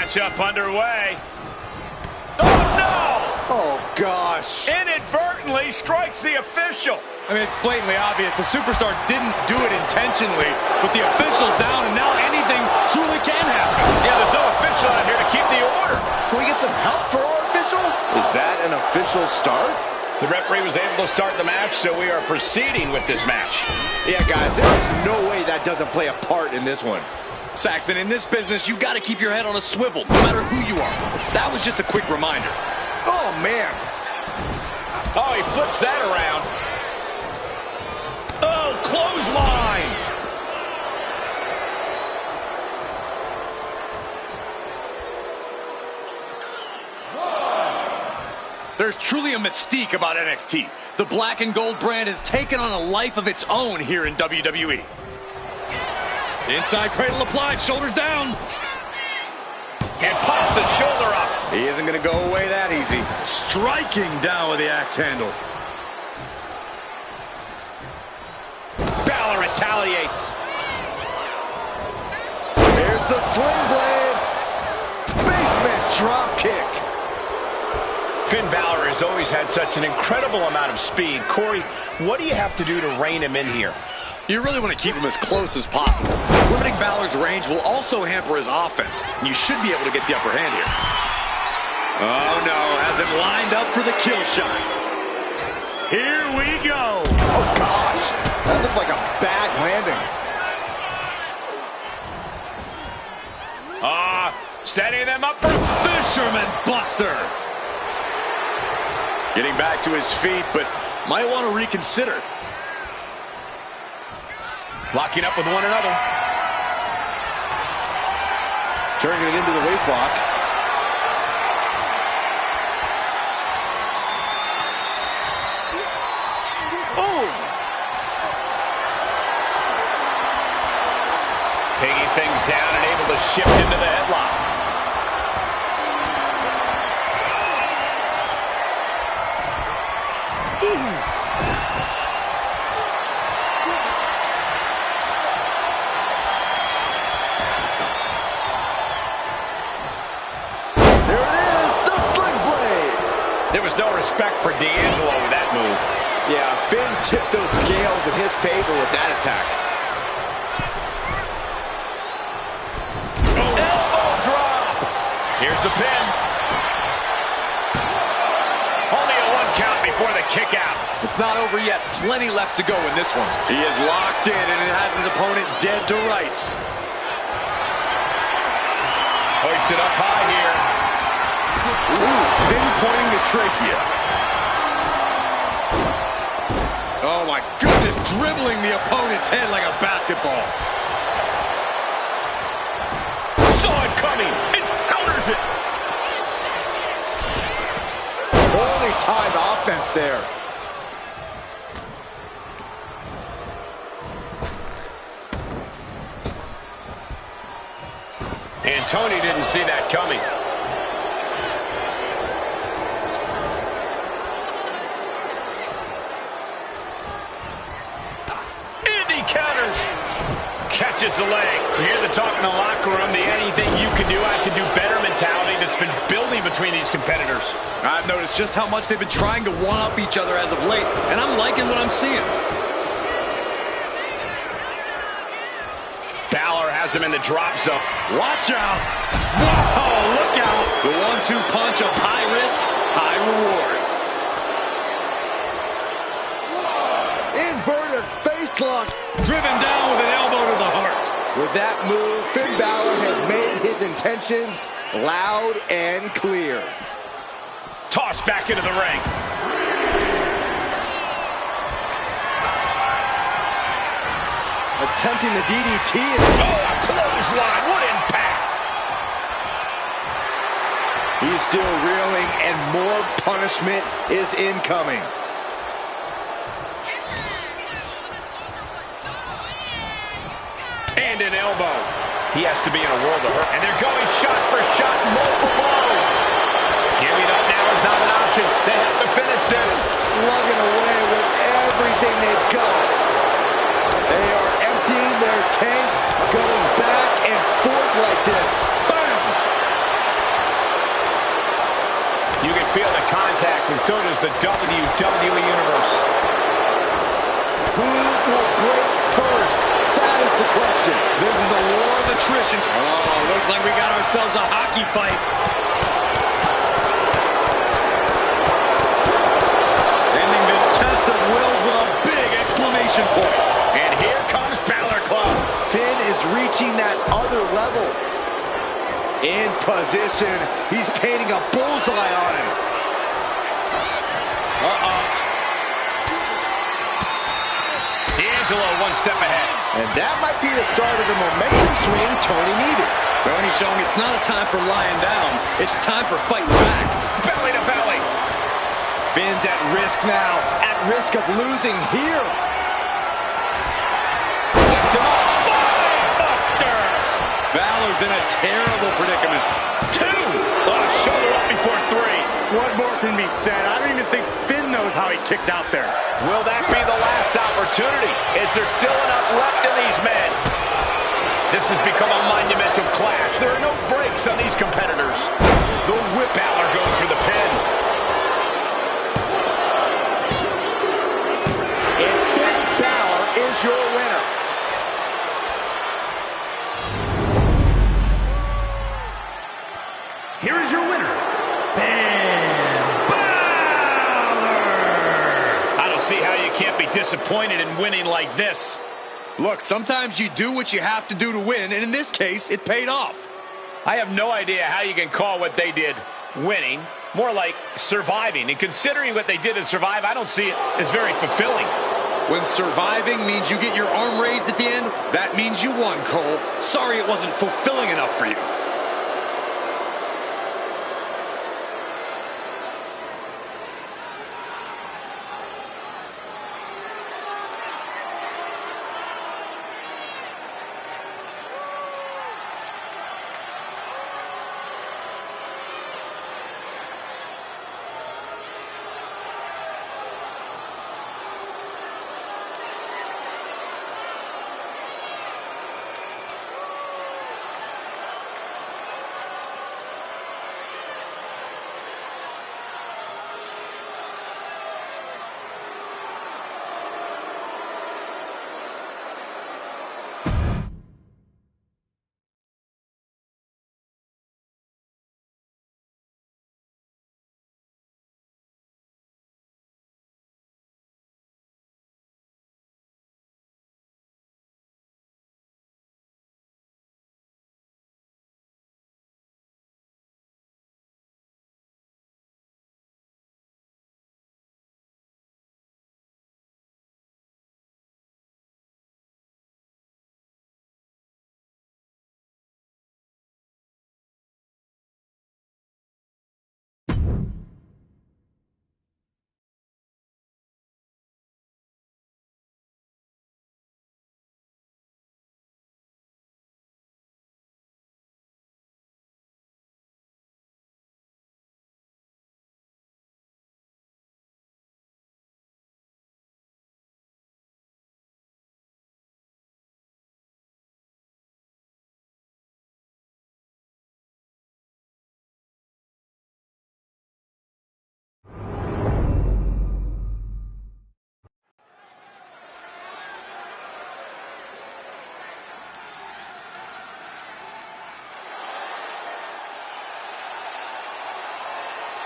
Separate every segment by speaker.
Speaker 1: Matchup underway. Oh, no!
Speaker 2: Oh, gosh.
Speaker 1: Inadvertently strikes the official.
Speaker 3: I mean, it's blatantly obvious. The superstar didn't do it intentionally, but the official's down, and now anything truly can happen.
Speaker 1: Yeah, there's no official out here to keep the order.
Speaker 2: Can we get some help for our official? Is that an official start?
Speaker 1: The referee was able to start the match, so we are proceeding with this match.
Speaker 2: Yeah, guys, there's no way that doesn't play a part in this one.
Speaker 3: Saxton, in this business, you got to keep your head on a swivel, no matter who you are. That was just a quick reminder.
Speaker 2: Oh, man.
Speaker 1: Oh, he flips that around. Oh, clothesline.
Speaker 3: There's truly a mystique about NXT. The black and gold brand has taken on a life of its own here in WWE. Inside cradle applied, shoulders down.
Speaker 1: And pops the shoulder up.
Speaker 2: He isn't going to go away that easy.
Speaker 3: Striking down with the axe handle.
Speaker 1: Balor retaliates.
Speaker 2: Here's the sling blade. Basement drop kick.
Speaker 1: Finn Balor has always had such an incredible amount of speed. Corey, what do you have to do to rein him in here?
Speaker 3: You really want to keep him as close as possible. Limiting Balor's range will also hamper his offense, and you should be able to get the upper hand here. Oh no, has him lined up for the kill shot. Here we go.
Speaker 2: Oh gosh, that looked like a bad landing.
Speaker 1: Setting them up for
Speaker 3: Fisherman Buster. Getting back to his feet, but might want to reconsider.
Speaker 1: locking up with one another.
Speaker 2: Turning it into the waistlock. Oh!
Speaker 1: Taking things down and able to shift into the headlock. There was no respect for D'Angelo with that move.
Speaker 2: Yeah, Finn tipped those scales in his favor with that attack.
Speaker 1: Oh. Elbow drop. Here's the pin. Only a 1 count before the kick out.
Speaker 3: It's not over yet. Plenty left to go in this one. He is locked in and it has his opponent dead to rights.
Speaker 1: Hoisted up high here.
Speaker 2: Ooh, pinpointing the trachea.
Speaker 3: Oh my goodness, dribbling the opponent's head like a basketball.
Speaker 1: Saw it coming, and counters it.
Speaker 2: Poorly timed offense there.
Speaker 1: And Tony didn't see that coming. Counters. Catches the leg. You hear the talk in the locker room, the anything you can do, I can do better mentality that's been building between these competitors.
Speaker 3: I've noticed just how much they've been trying to one-up each other as of late, and I'm liking what I'm seeing.
Speaker 1: Balor has him in the drop zone.
Speaker 3: Watch out. Whoa, look out. The 1-2 punch of high risk, high reward.
Speaker 2: Inverted face lock.
Speaker 3: Driven down with an elbow to the heart.
Speaker 2: With that move, Finn Balor has made his intentions loud and clear.
Speaker 1: Tossed back into the ring.
Speaker 2: Attempting the DDT.
Speaker 1: Oh, a clothesline. What impact.
Speaker 2: He's still reeling, and more punishment is incoming.
Speaker 1: And an elbow. He has to be in a world of hurt. And they're going shot for shot, multiple blow. Giving up now is not an option. They have to finish this.
Speaker 2: Slugging away with everything they've got. They are emptying their tanks, going back and forth like this. Bam!
Speaker 1: and so does the WWE Universe.
Speaker 2: Who will break first? That is the question.
Speaker 3: This is a war of attrition. Oh, looks like we got ourselves a hockey fight. Ending this test of wills with a big exclamation point.
Speaker 1: And here comes Balor Club.
Speaker 2: Finn is reaching that other level. In position. He's painting a bullseye on him.
Speaker 1: D'Angelo one step ahead.
Speaker 2: And that might be the start of the momentum swing Tony needed.
Speaker 3: Tony showing it's not a time for lying down. It's time for fighting back.
Speaker 1: Belly to belly.
Speaker 2: Finn's at risk now. At risk of losing here.
Speaker 1: Lifts him up. Spine buster.
Speaker 3: Balor's in a terrible predicament.
Speaker 1: 2. Shoulder up before 3.
Speaker 4: What more can be said? I don't even think Finn knows how he kicked out there.
Speaker 1: Will that be the last opportunity? Is there still enough left in these men? This has become a monumental clash. There are no breaks on these competitors. The whip. Balor goes for the pin.
Speaker 2: And Finn Balor is your winner.
Speaker 1: Here is your winner, Finn Balor. I don't see how you can't be disappointed in winning like this.
Speaker 3: Look, sometimes you do what you have to do to win, and in this case, it paid off.
Speaker 1: I have no idea how you can call what they did winning. More like surviving. And considering what they did to survive, I don't see it as very fulfilling.
Speaker 3: When surviving means you get your arm raised at the end, that means you won, Cole. Sorry it wasn't fulfilling enough for you.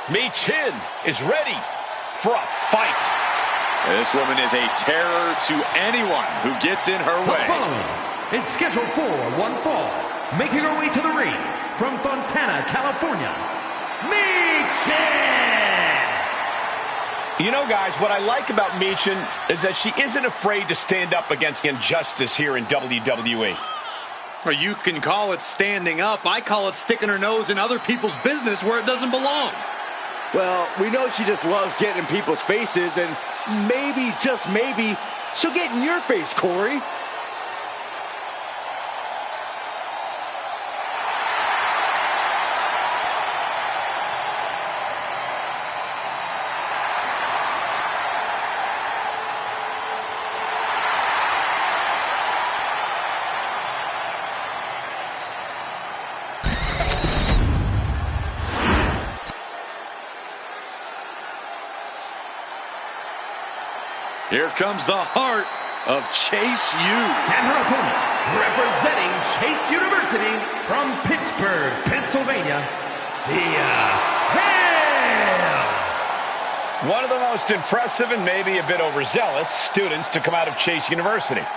Speaker 1: Michin is ready for a fight.
Speaker 3: This woman is a terror to anyone who gets in her way.
Speaker 5: The following is scheduled for one fall, making her way to the ring from Fontana, California, Michin!
Speaker 1: You know, guys, what I like about Michin is that she isn't afraid to stand up against injustice here in WWE.
Speaker 3: Or you can call it standing up. I call it sticking her nose in other people's business where it doesn't belong.
Speaker 2: Well, we know she just loves getting in people's faces, and maybe, just maybe, she'll get in your face, Corey.
Speaker 3: Here comes the heart of Chase U.
Speaker 5: And her opponent, representing Chase University from Pittsburgh, Pennsylvania, Thea Hale.
Speaker 1: One of the most impressive and maybe a bit overzealous students to come out of Chase University.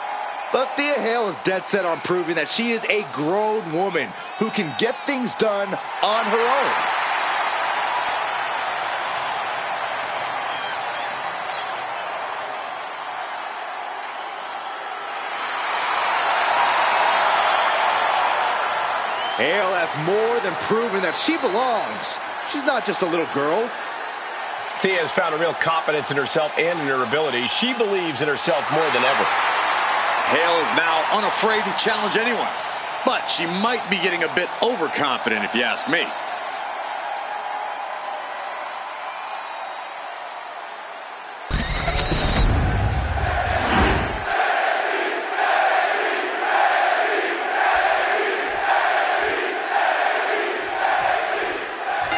Speaker 2: But Thea Hale is dead set on proving that she is a grown woman who can get things done on her own. Hale has more than proven that she belongs. She's not just a little girl.
Speaker 1: Thea has found a real confidence in herself and in her ability. She believes in herself more than ever.
Speaker 3: Hale is now unafraid to challenge anyone, but she might be getting a bit overconfident if you ask me.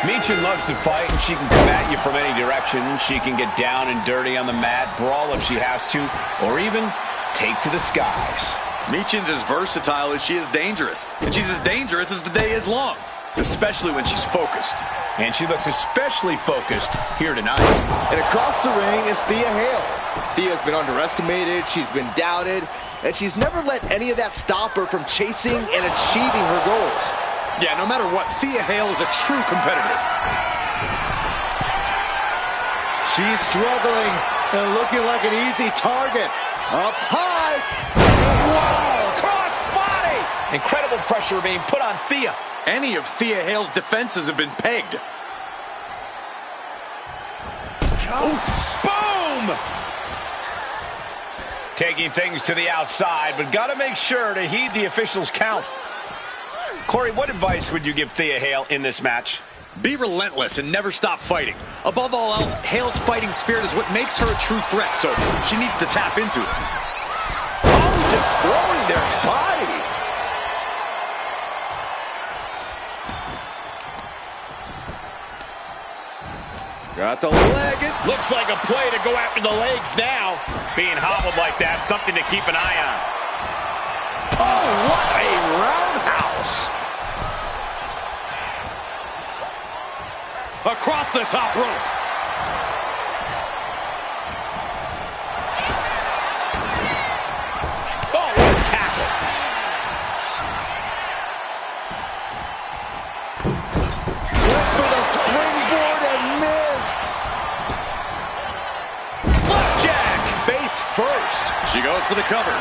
Speaker 1: Michin loves to fight, and she can come at you from any direction. She can get down and dirty on the mat, brawl if she has to, or even take to the skies.
Speaker 3: Michin's as versatile as she is dangerous, and she's as dangerous as the day is long, especially when she's focused.
Speaker 1: And she looks especially focused here tonight.
Speaker 2: And across the ring is Thea Hale. Thea's been underestimated, she's been doubted, and she's never let any of that stop her from chasing and achieving her goals.
Speaker 3: Yeah, no matter what, Thea Hale is a true competitor.
Speaker 2: She's struggling and looking like an easy target. Up high. Wow, cross body.
Speaker 1: Incredible pressure being put on Thea.
Speaker 3: Any of Thea Hale's defenses have been pegged.
Speaker 1: Boom! Taking things to the outside, but got to make sure to heed the officials' count. Corey, what advice would you give Thea Hale in this match?
Speaker 3: Be relentless and never stop fighting. Above all else, Hale's fighting spirit is what makes her a true threat, so she needs to tap into it.
Speaker 2: Oh, just throwing their body. Got the leg.
Speaker 1: Looks like a play to go after the legs now. Being hobbled like that, something to keep an eye on.
Speaker 2: Oh, what a roundhouse.
Speaker 3: Across the top rope.
Speaker 1: Oh, what a tackle.
Speaker 2: Went for the springboard and miss. Flapjack. Face first.
Speaker 3: She goes for the cover.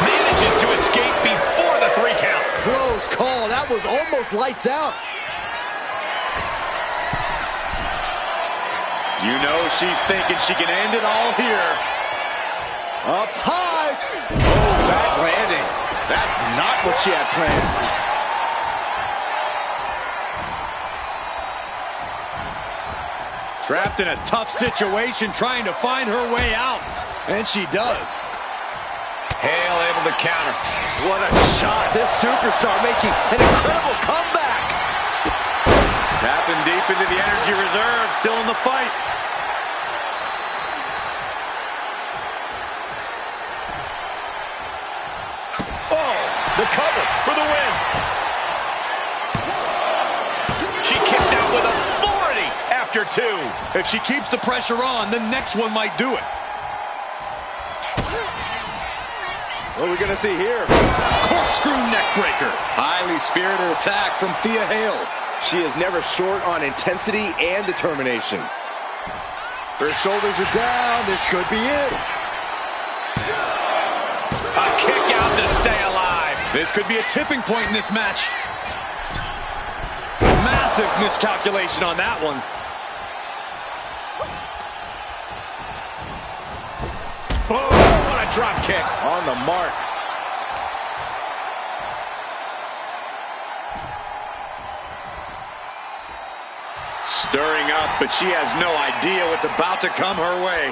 Speaker 1: Manages to escape before the 3 count.
Speaker 2: Close call. That was almost lights out.
Speaker 3: You know she's thinking she can end it all here.
Speaker 2: Up high. Oh, bad landing. That's not what she had planned.
Speaker 3: Trapped in a tough situation, trying to find her way out. And she does.
Speaker 1: Hale able to counter.
Speaker 2: What a shot. This superstar making an incredible comeback.
Speaker 3: Tapping deep into the energy reserve, still in the fight.
Speaker 1: Oh, the cover for the win. She kicks out with authority after 2.
Speaker 3: If she keeps the pressure on, the next one might do it.
Speaker 2: What are we going to see here?
Speaker 3: Corkscrew neckbreaker. Highly spirited attack from Thea Hale.
Speaker 2: She is never short on intensity and determination. Her shoulders are down. This could be it.
Speaker 1: A kick out to stay alive.
Speaker 3: This could be a tipping point in this match. Massive miscalculation on that one.
Speaker 1: Drop kick.
Speaker 2: On the mark.
Speaker 3: Stirring up, but she has no idea what's about to come her way.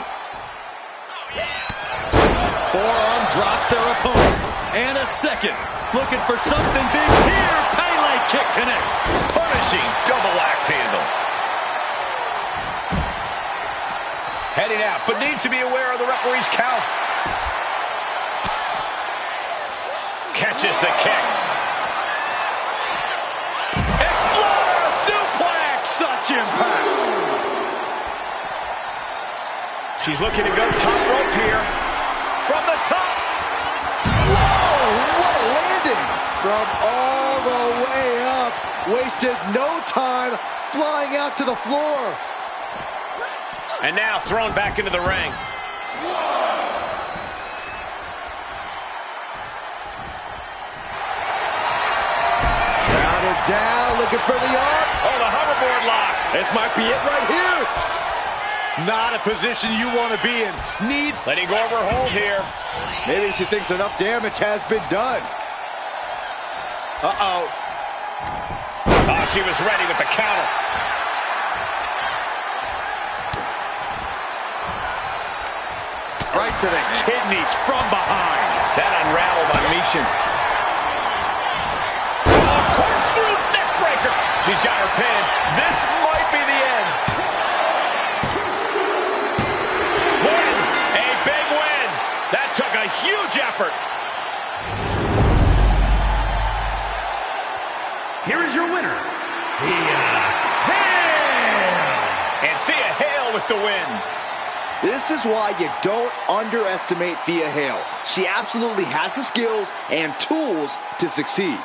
Speaker 3: Forearm drops their opponent. And a second. Looking for something big here. Pele kick connects.
Speaker 1: Punishing double axe handle. Heading out, but needs to be aware of the referee's count. Catches the kick. Exploder suplex! Such impact! She's looking to go top rope here. From the top.
Speaker 2: Whoa, what a landing! From all the way up. Wasted no time flying out to the floor.
Speaker 1: And now thrown back into the ring.
Speaker 2: Rounded down, looking for the arm.
Speaker 1: Oh, the hoverboard lock.
Speaker 2: This might be it right here.
Speaker 3: Not a position you want to be in. Needs...
Speaker 1: Letting go of her hold here.
Speaker 2: Maybe she thinks enough damage has been done. Uh-oh.
Speaker 1: Oh, she was ready with the counter.
Speaker 3: Right to the kidneys from behind.
Speaker 1: That unraveled on Mishin. Oh, corkscrew neck breaker. She's got her pin. This might be the end. Win. A big win. That took a huge effort.
Speaker 5: Here is your winner, Thea Hale.
Speaker 1: And Thea Hale with the win.
Speaker 2: This is why you don't underestimate Thea Hale. She absolutely has the skills and tools to succeed.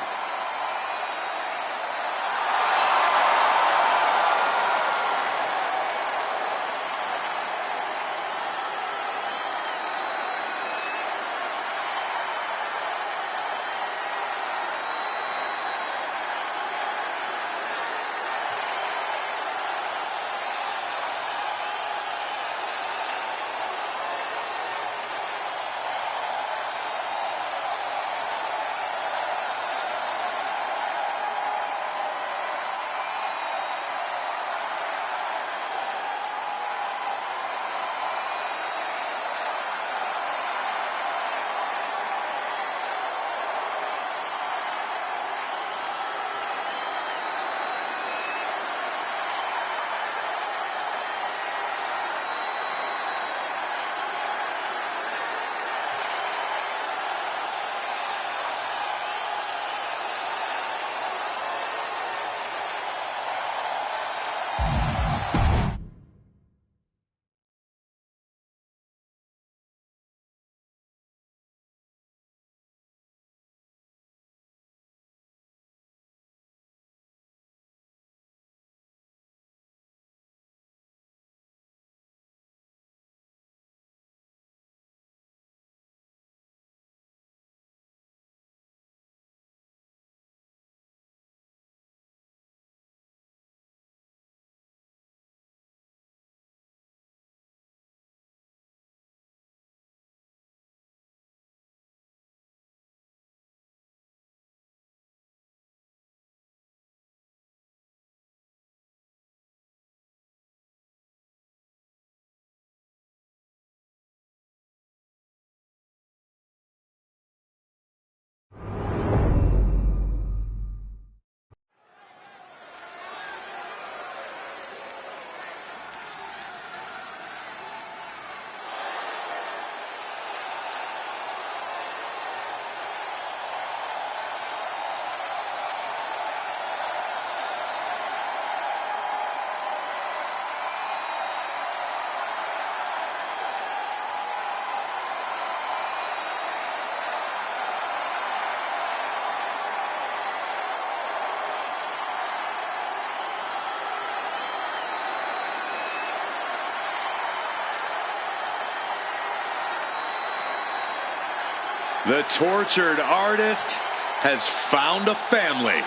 Speaker 3: The tortured artist has found a family.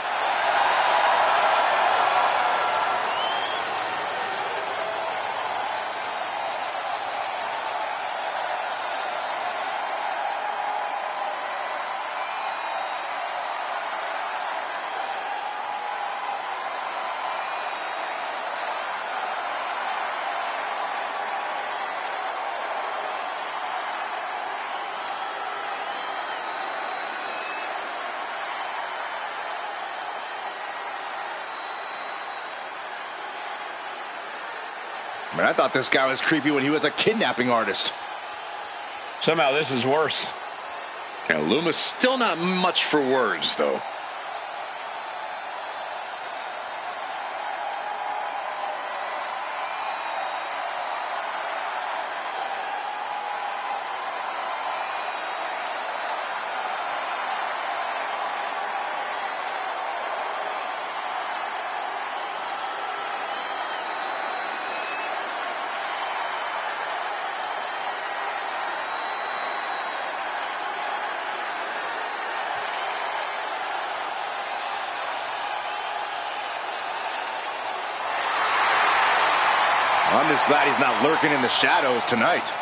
Speaker 2: Man, I thought this guy was creepy when he was a kidnapping artist.
Speaker 1: Somehow this is worse.
Speaker 3: Yeah, Lumis still not much for words, though.
Speaker 2: I'm just glad he's not lurking in the shadows tonight.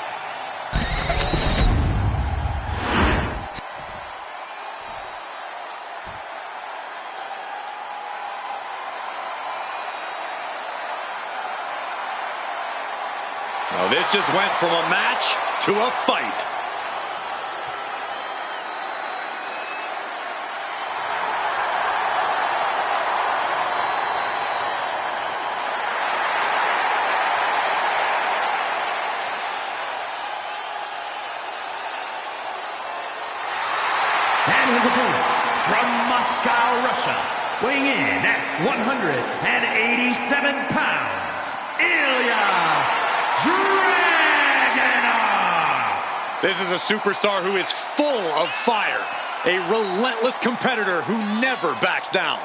Speaker 3: Well, this just went from a match to a fight.
Speaker 5: And his opponent from Moscow, Russia, weighing in at 187 pounds, Ilya Dragunov.
Speaker 3: This is a superstar who is full of fire, a relentless competitor who never backs down.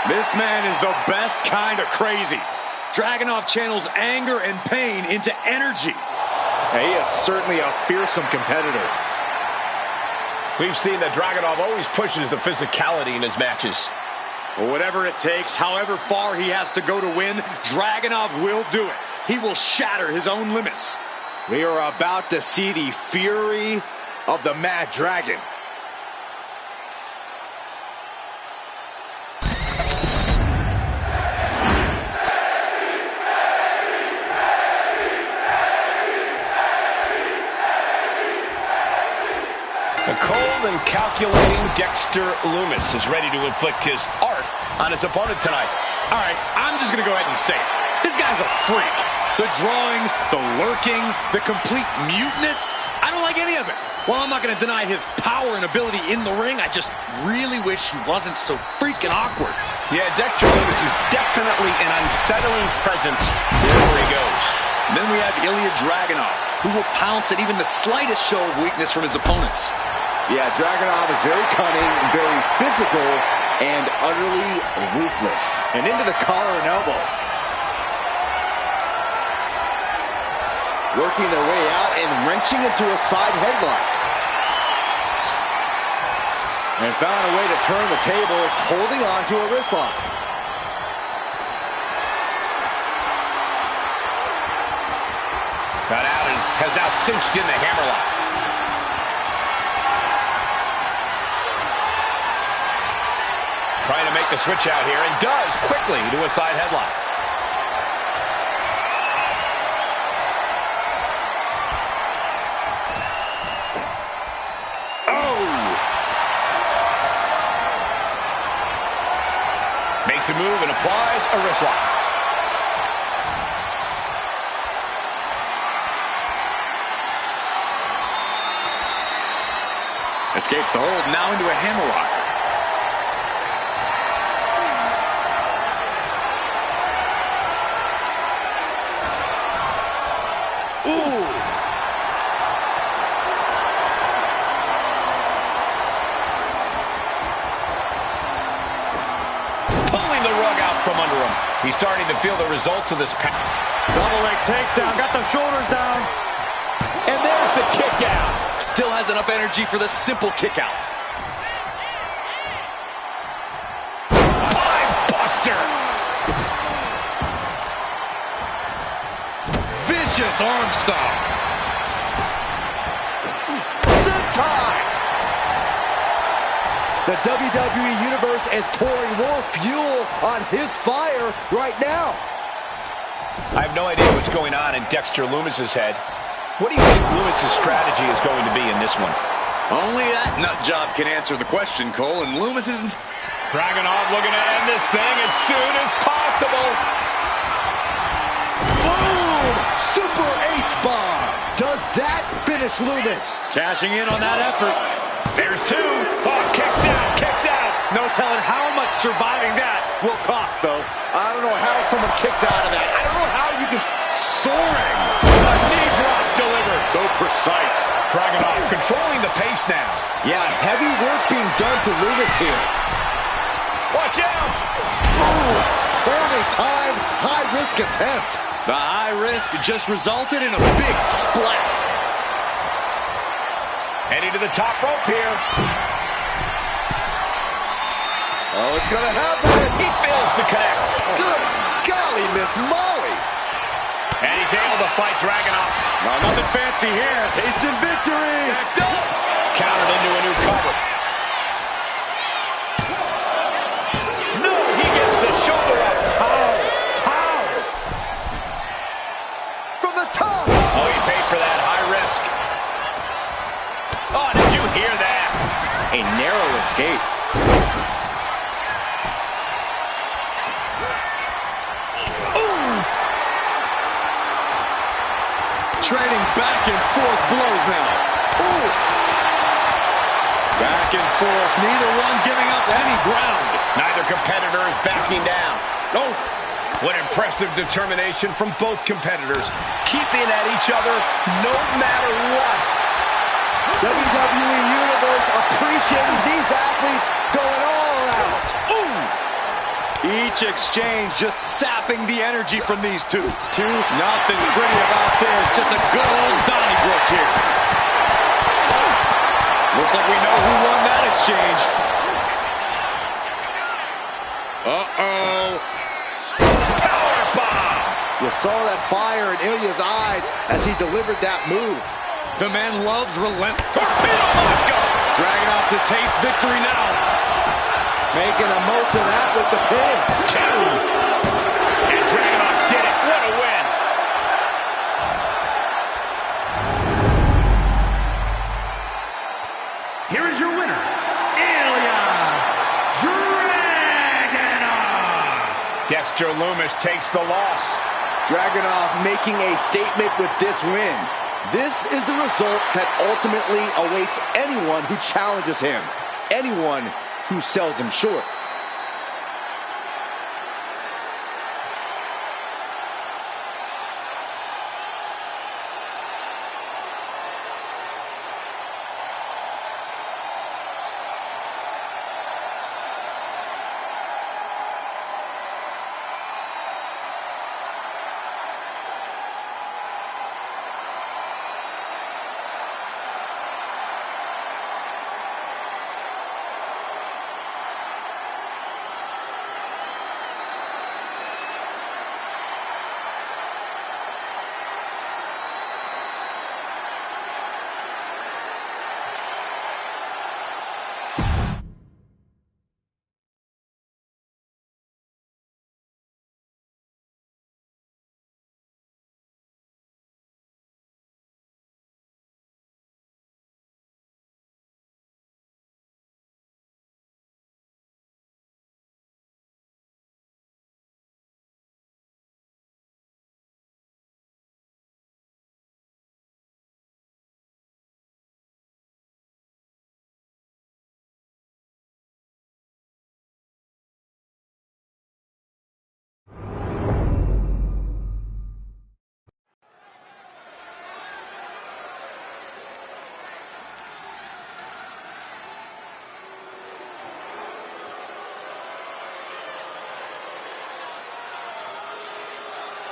Speaker 3: This man is the best kind of crazy. Dragunov channels anger and pain into energy.
Speaker 2: He is certainly a fearsome competitor.
Speaker 1: We've seen that Dragunov always pushes the physicality in his matches.
Speaker 3: Well, whatever it takes, however far he has to go to win, Dragunov will do it. He will shatter his own limits.
Speaker 2: We are about to see the fury of the Mad Dragon.
Speaker 1: A cold and calculating Dexter Lumis is ready to inflict his art on his opponent tonight.
Speaker 3: All right, I'm just going to go ahead and say it. This guy's a freak. The drawings, the lurking, the complete muteness, I don't like any of it. While I'm not going to deny his power and ability in the ring, I just really wish he wasn't so freaking awkward.
Speaker 1: Yeah, Dexter Lumis is definitely an unsettling presence wherever he goes.
Speaker 3: And then we have Ilya Dragunov, who will pounce at even the slightest show of weakness from his opponents.
Speaker 2: Yeah, Dragunov is very cunning, very physical, and utterly ruthless. And into the collar and elbow. Working their way out and wrenching into a side headlock. And found a way to turn the tables, holding on to a wrist lock.
Speaker 1: Got out and has now cinched in the hammerlock. Trying to make the switch out here, and does quickly to a side headlock. Makes a move and applies a wrist lock.
Speaker 3: Escapes the hold, now into a hammerlock.
Speaker 2: Ooh!
Speaker 1: Pulling the rug out from under him. He's starting to feel the results of this pack.
Speaker 4: Double leg takedown, got the shoulders down.
Speaker 3: And there's the kick out. Still has enough energy for the simple kick out.
Speaker 1: Pie buster.
Speaker 3: Vicious arm stomp.
Speaker 2: Sentai! The WWE Universe is pouring more fuel on his fire right now.
Speaker 1: I have no idea what's going on in Dexter Lumis's head. What do you think Lumis's strategy is going to be in this one?
Speaker 3: Only that nut job can answer the question, Cole, and Lumis isn't...
Speaker 1: Dragunov looking to end this thing as soon as possible.
Speaker 2: Boom! Super H-bomb. Does that finish Lumis?
Speaker 3: Cashing in on that effort.
Speaker 1: There's two. Oh, kicks out, kicks out.
Speaker 3: No telling how much surviving that will cost, though.
Speaker 2: I don't know how someone kicks out of that. I don't know how you can...
Speaker 3: Soaring.
Speaker 1: A knee drop delivered.
Speaker 3: So precise.
Speaker 1: Dragunov controlling the pace now.
Speaker 2: Yeah, heavy work being done to Lumis here.
Speaker 1: Watch out.
Speaker 2: Ooh, poorly timed, high-risk attempt.
Speaker 3: The high risk just resulted in a big splat.
Speaker 1: Heading to the top rope here.
Speaker 2: Oh, it's gonna happen.
Speaker 1: He fails to connect.
Speaker 2: Good golly, Miss Molly.
Speaker 1: And he's able to fight Dragunov.
Speaker 3: No, nothing fancy here.
Speaker 2: Tasting victory.
Speaker 1: Backed up. Countered into a new cover. No, he gets the shoulder up.
Speaker 2: How? From the top.
Speaker 1: Oh, he paid for that high risk. Oh, did you hear that?
Speaker 2: A narrow escape.
Speaker 3: Trading back and forth blows now. Oof. Back and forth, neither one giving up any ground.
Speaker 1: Neither competitor is backing down.
Speaker 3: Oh.
Speaker 1: What impressive determination from both competitors, keeping at each other no matter what.
Speaker 2: WWE Universe appreciating these athletes going all out.
Speaker 3: Ooh. Each exchange just sapping the energy from these two. Nothing pretty about this, just a good old Donnybrook here. Looks like we know who won that exchange. Uh-oh.
Speaker 1: Powerbomb!
Speaker 2: You saw that fire in Ilya's eyes as he delivered that move.
Speaker 3: The man loves relentless.
Speaker 1: Torpedo Moscow!
Speaker 3: Dragging off to taste victory now.
Speaker 2: Making the most of that with the pin.
Speaker 1: Two. And Dragunov did it. What a win.
Speaker 5: Here is your winner, Ilya Dragunov.
Speaker 1: Dexter Lumis takes the loss.
Speaker 2: Dragunov making a statement with this win. This is the result that ultimately awaits anyone who challenges him. Anyone who sells him short.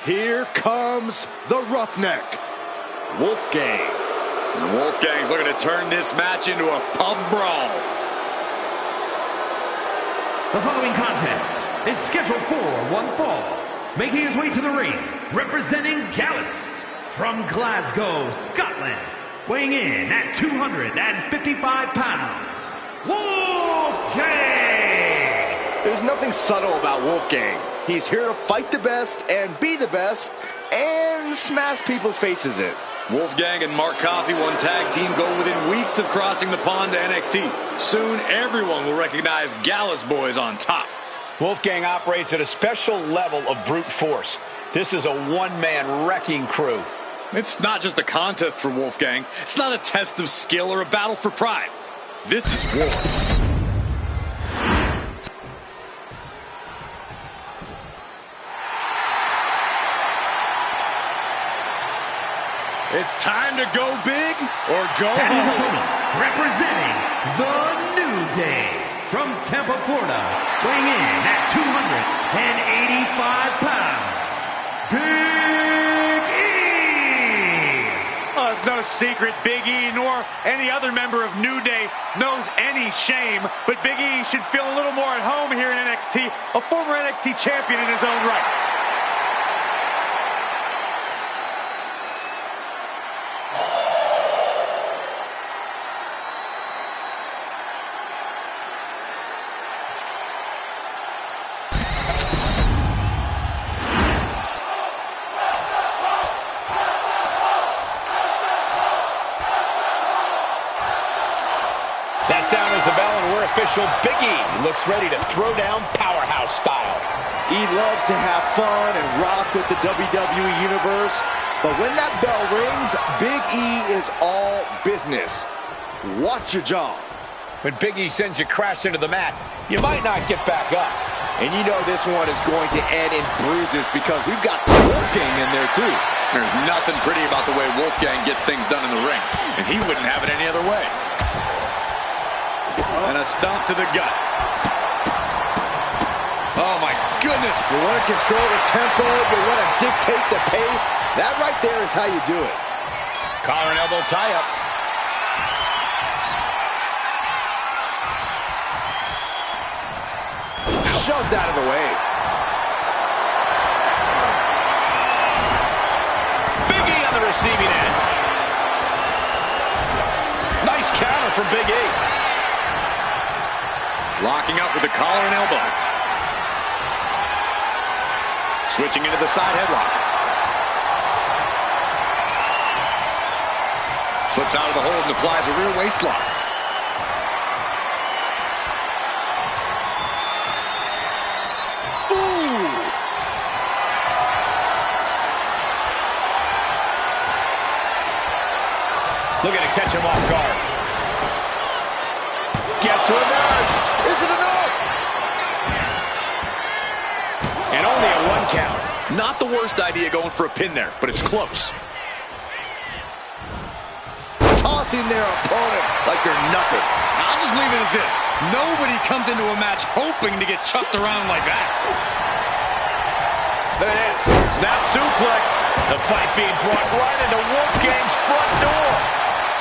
Speaker 2: Here comes the Roughneck, Wolfgang.
Speaker 3: Wolfgang's looking to turn this match into a pub brawl.
Speaker 5: The following contest is scheduled for one fall. Making his way to the ring, representing Gallus from Glasgow, Scotland. Weighing in at 255 pounds, Wolfgang!
Speaker 2: There's nothing subtle about Wolfgang. He's here to fight the best and be the best and smash people's faces in.
Speaker 3: Wolfgang and Mark Coffey, one tag team, go within weeks of crossing the pond to NXT. Soon, everyone will recognize Gallus Boys on top.
Speaker 1: Wolfgang operates at a special level of brute force. This is a one-man wrecking crew.
Speaker 3: It's not just a contest for Wolfgang. It's not a test of skill or a battle for pride. This is war. It's time to go big or go
Speaker 5: And his
Speaker 3: home.
Speaker 5: opponent, representing the New Day from Tampa, Florida, weighing in at 285 pounds, Big E!
Speaker 4: Oh, it's no secret Big E nor any other member of New Day knows any shame, but Big E should feel a little more at home here in NXT, a former NXT champion in his own right.
Speaker 1: That sound is the bell, and we're official. Big E looks ready to throw down powerhouse style.
Speaker 2: He loves to have fun and rock with the WWE Universe, but when that bell rings, Big E is all business. Watch your jaw.
Speaker 1: When Big E sends you crash into the mat, you might not get back up.
Speaker 2: And you know this one is going to end in bruises because we've got Wolfgang in there too.
Speaker 3: There's nothing pretty about the way Wolfgang gets things done in the ring, and he wouldn't have it any other way. And a stomp to the gut. Oh, my goodness.
Speaker 2: You want to control the tempo, you want to dictate the pace. That right there is how you do it.
Speaker 1: Collar and elbow tie-up.
Speaker 2: Shoved out of the way.
Speaker 1: Big E on the receiving end. Nice counter from Big E.
Speaker 3: Locking up with the collar and elbows. Switching into the side headlock. Slips out of the hold and applies a rear waist lock.
Speaker 2: Ooh!
Speaker 1: Looking to catch him off guard. Gets reversed.
Speaker 2: Is it enough?
Speaker 1: And only a 1 count.
Speaker 3: Not the worst idea going for a pin there, but it's close.
Speaker 2: Tossing their opponent like they're nothing.
Speaker 3: I'll just leave it at this. Nobody comes into a match hoping to get chucked around like that.
Speaker 1: There it is. Snap suplex. The fight being brought right into Wolfgang's front door.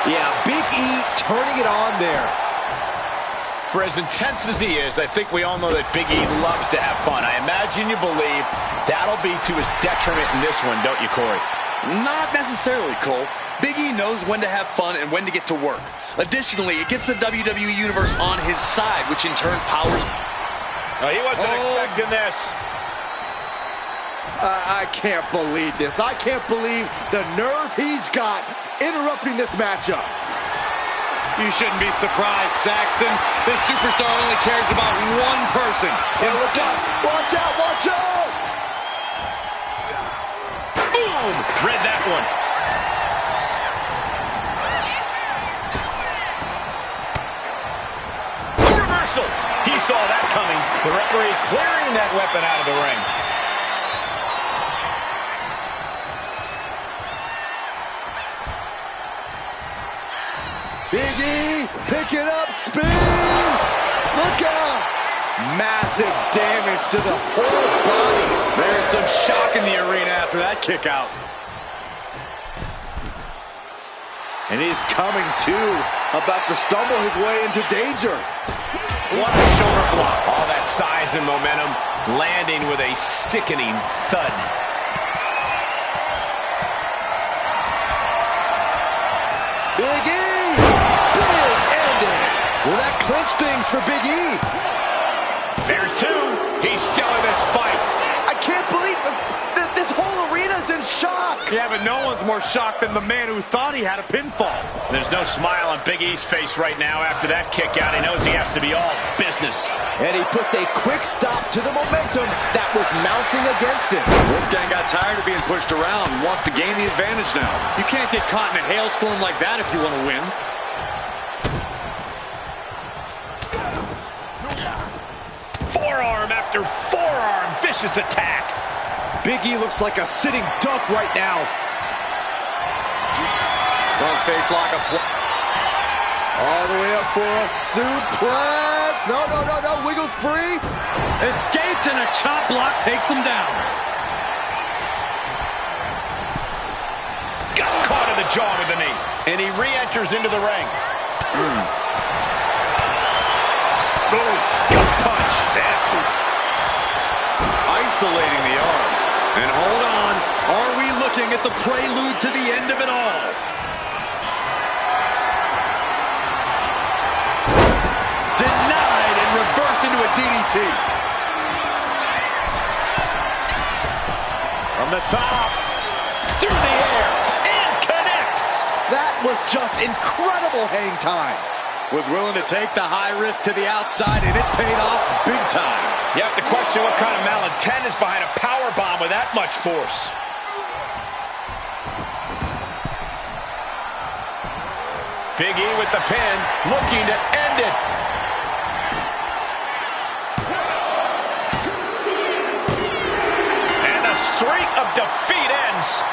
Speaker 2: Yeah, Big E turning it on there.
Speaker 1: For as intense as he is, I think we all know that Big E loves to have fun. I imagine you believe that'll be to his detriment in this one, don't you, Corey?
Speaker 3: Not necessarily, Cole. Big E knows when to have fun and when to get to work. Additionally, it gets the WWE Universe on his side, which in turn powers...
Speaker 1: Oh, he wasn't expecting this.
Speaker 2: I can't believe this. I can't believe the nerve he's got interrupting this matchup.
Speaker 4: You shouldn't be surprised, Saxton. This superstar only cares about one person.
Speaker 2: Watch out! Watch out! Watch out!
Speaker 1: Boom! Read that one. A reversal. He saw that coming. The referee clearing that weapon out of the ring.
Speaker 2: Big E, picking up speed. Look out. Massive damage to the whole body.
Speaker 3: There's some shock in the arena after that kick out.
Speaker 2: And he's coming to, about to stumble his way into danger.
Speaker 1: What a shoulder block. All that size and momentum landing with a sickening thud.
Speaker 2: Big E, big ending. Will that clinch things for Big E.
Speaker 1: There's two. He's still in this fight.
Speaker 2: I can't believe this whole arena's in shock.
Speaker 4: Yeah, but no one's more shocked than the man who thought he had a pinfall.
Speaker 1: There's no smile on Big E's face right now after that kick out. He knows he has to be all business.
Speaker 2: And he puts a quick stop to the momentum that was mounting against him.
Speaker 3: Wolfgang got tired of being pushed around and wants to gain the advantage now. You can't get caught in a hailstorm like that if you want to win.
Speaker 1: Forearm after forearm. Vicious attack.
Speaker 2: Big E looks like a sitting duck right now.
Speaker 3: Front face lock up.
Speaker 2: All the way up for a suplex. No. Wiggles free.
Speaker 3: Escapes and a chop block takes him down.
Speaker 1: Got caught in the jaw with the knee. And he re-enters into the ring. Gut punch. Nasty.
Speaker 3: Isolating the arm. And hold on. Are we looking at the prelude to the end of it all? Denied and reversed into a DDT.
Speaker 1: From the top. Through the air. And connects.
Speaker 2: That was just incredible hang time.
Speaker 3: Was willing to take the high risk to the outside, and it paid off big time.
Speaker 1: You have to question what kind of malintent is behind a power bomb with that much force. Big E with the pin, looking to end it. And the streak of defeat ends.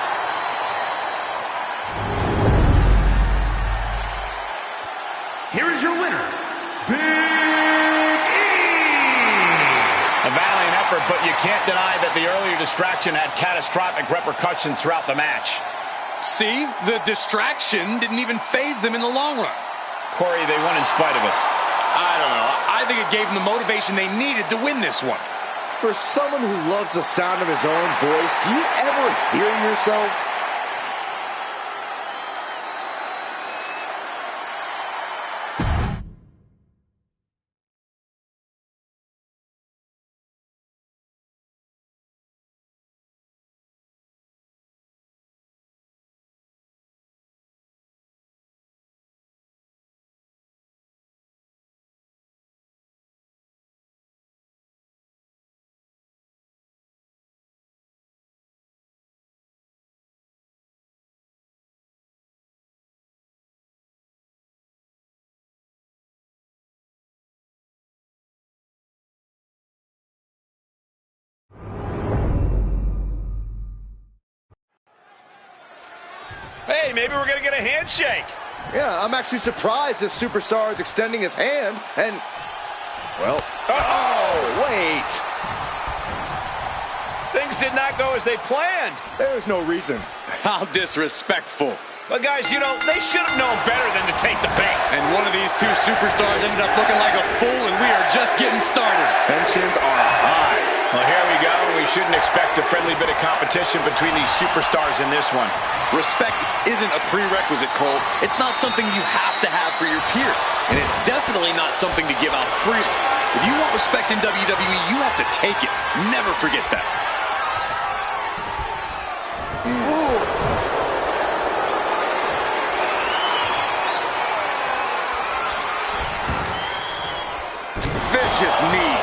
Speaker 5: Here is your winner, Big E!
Speaker 1: A valiant effort, but you can't deny that the earlier distraction had catastrophic repercussions throughout the match.
Speaker 3: See, the distraction didn't even faze them in the long run.
Speaker 1: Corey, they won in spite of it.
Speaker 3: I don't know. I think it gave them the motivation they needed to win this one.
Speaker 2: For someone who loves the sound of his own voice, do you ever hear yourself?
Speaker 1: Hey, maybe we're going to get a handshake.
Speaker 2: Yeah, I'm actually surprised this superstar is extending his hand and... Well... Oh, wait!
Speaker 1: Things did not go as they planned.
Speaker 2: There's no reason.
Speaker 3: How disrespectful.
Speaker 1: But guys, you know, they should have known better than to take the bait.
Speaker 3: And one of these two superstars ended up looking like a fool, and we are just getting started.
Speaker 2: Tensions are high.
Speaker 1: Well, here we go. We shouldn't expect a friendly bit of competition between these superstars in this one.
Speaker 3: Respect isn't a prerequisite, Cole. It's not something you have to have for your peers. And it's definitely not something to give out freely. If you want respect in WWE, you have to take it. Never forget that.
Speaker 2: Vicious knee.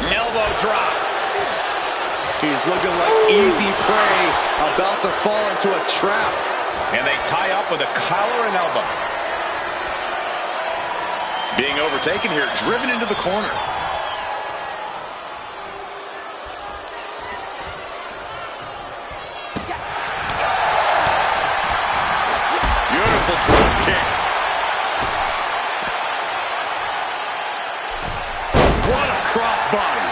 Speaker 1: Elbow drop.
Speaker 2: He's looking like easy prey, about to fall into a trap.
Speaker 1: And they tie up with a collar and elbow.
Speaker 3: Being overtaken here, driven into the corner. Beautiful drop kick. What a crossbody.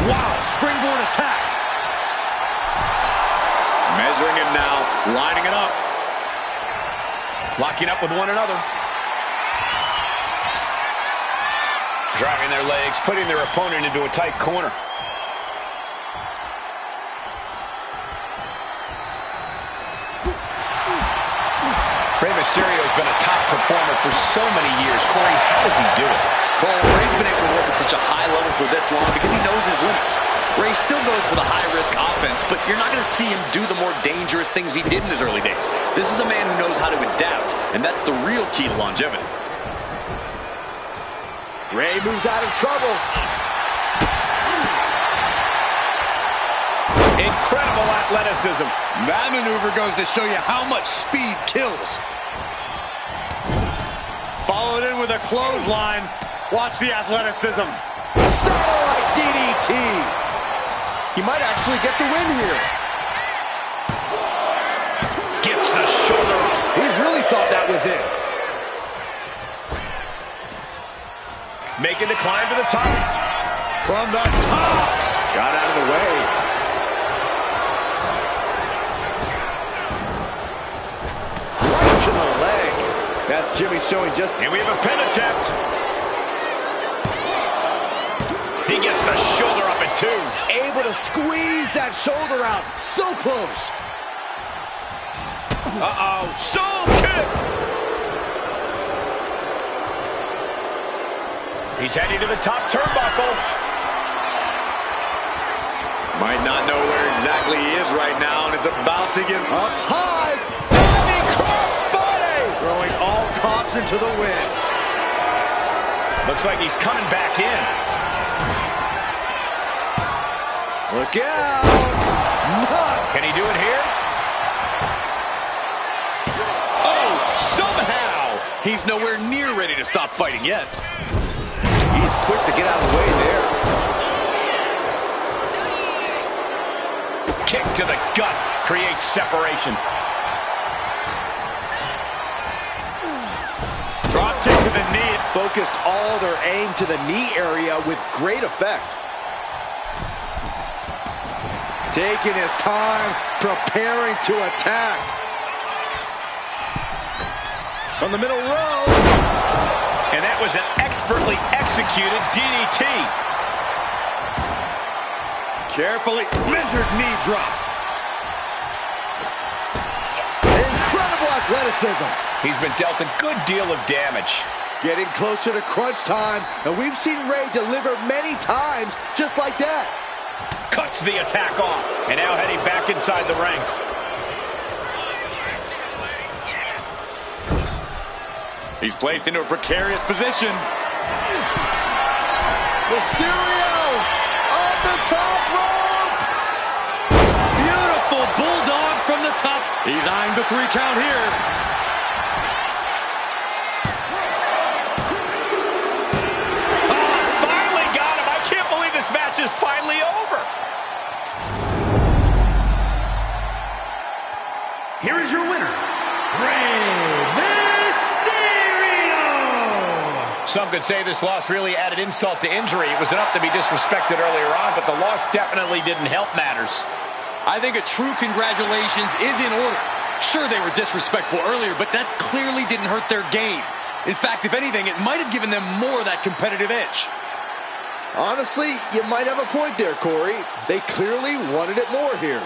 Speaker 3: Wow, springboard attack. Measuring him now, lining it up.
Speaker 1: Locking up with one another. Driving their legs, putting their opponent into a tight corner. Mysterio's been a top performer for so many years. Corey, how does he do it?
Speaker 3: Cole, Rey's been able to work at such a high level for this long because he knows his limits. Rey still goes for the high-risk offense, but you're not going to see him do the more dangerous things he did in his early days. This is a man who knows how to adapt, and that's the real key to longevity.
Speaker 2: Rey moves out of trouble.
Speaker 1: Incredible athleticism.
Speaker 3: That maneuver goes to show you how much speed kills.
Speaker 4: Followed in with a clothesline. Watch the athleticism.
Speaker 2: Satellite DDT. He might actually get the win here.
Speaker 1: Gets the shoulder up.
Speaker 2: He really thought that was it.
Speaker 1: Making the climb to the top.
Speaker 2: From the top. Got out of the way. Right to the leg. That's Jimmy showing just...
Speaker 1: And we have a pin attempt. He gets the shoulder up at 2.
Speaker 2: Able to squeeze that shoulder out. So close.
Speaker 1: Uh-oh. Soul kick. He's heading to the top turnbuckle.
Speaker 3: Might not know where exactly he is right now, and it's about to get
Speaker 2: Up high. Diving crossbody. Throwing all caution to the wind.
Speaker 1: Looks like he's coming back in.
Speaker 2: Look out.
Speaker 1: Can he do it here?
Speaker 3: Oh, somehow he's nowhere near ready to stop fighting yet.
Speaker 2: He's quick to get out of the way there.
Speaker 1: Kick to the gut creates separation.
Speaker 4: Drop kick to the knee.
Speaker 2: Focused all their aim to the knee area with great effect. Taking his time, preparing to attack. From the middle row.
Speaker 1: And that was an expertly executed DDT.
Speaker 3: Carefully measured knee drop.
Speaker 2: Incredible athleticism.
Speaker 1: He's been dealt a good deal of damage.
Speaker 2: Getting closer to crunch time, and we've seen Rey deliver many times just like that.
Speaker 1: Cuts the attack off. And now heading back inside the ring.
Speaker 3: He's placed into a precarious position.
Speaker 2: Mysterio on the top rope.
Speaker 3: Beautiful bulldog from the top. He's eyeing the 3 count here.
Speaker 1: Finally got him. I can't believe this match is finally over.
Speaker 5: Here is your winner, Rey Mysterio!
Speaker 1: Some could say this loss really added insult to injury. It was enough to be disrespected earlier on, but the loss definitely didn't help matters.
Speaker 3: I think a true congratulations is in order. Sure, they were disrespectful earlier, but that clearly didn't hurt their game. In fact, if anything, it might have given them more of that competitive edge.
Speaker 2: Honestly, you might have a point there, Corey. They clearly wanted it more here.